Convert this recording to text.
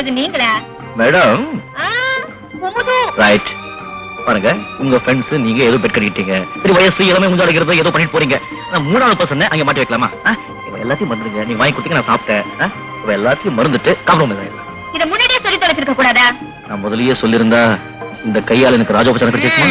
போறது நீங்களா madam? குமுது. Right. பாருங்க, உங்க ஃப்ரெண்ட்ஸ் நீங்க ஏதோ பெட் கட்டிட்டீங்க. சரி, வயசு இளமை முஞ்சாடுகிறது ஏதோ பண்ணிட்டு போறீங்க. மூணாவது பர்சன் அங்க மாட்டி வைக்கலாமா? எல்லாத்தையும் மறந்துடுங்க. நீங்க வாங்கி கொடுத்தீங்க, நான் சாப்பிட்டேன். எல்லாத்தையும் மறந்துட்டு காம்ப்ரமைஸ் ஆயிடலாம். இத முன்னாடியே சொல்லி தொலைச்சிருக்க கூடாதா? நான் முதல்லயே சொல்லியிருந்தா இந்த கையால எனக்கு ராஜோபச்சாரம் கிடைச்சிருக்குமா?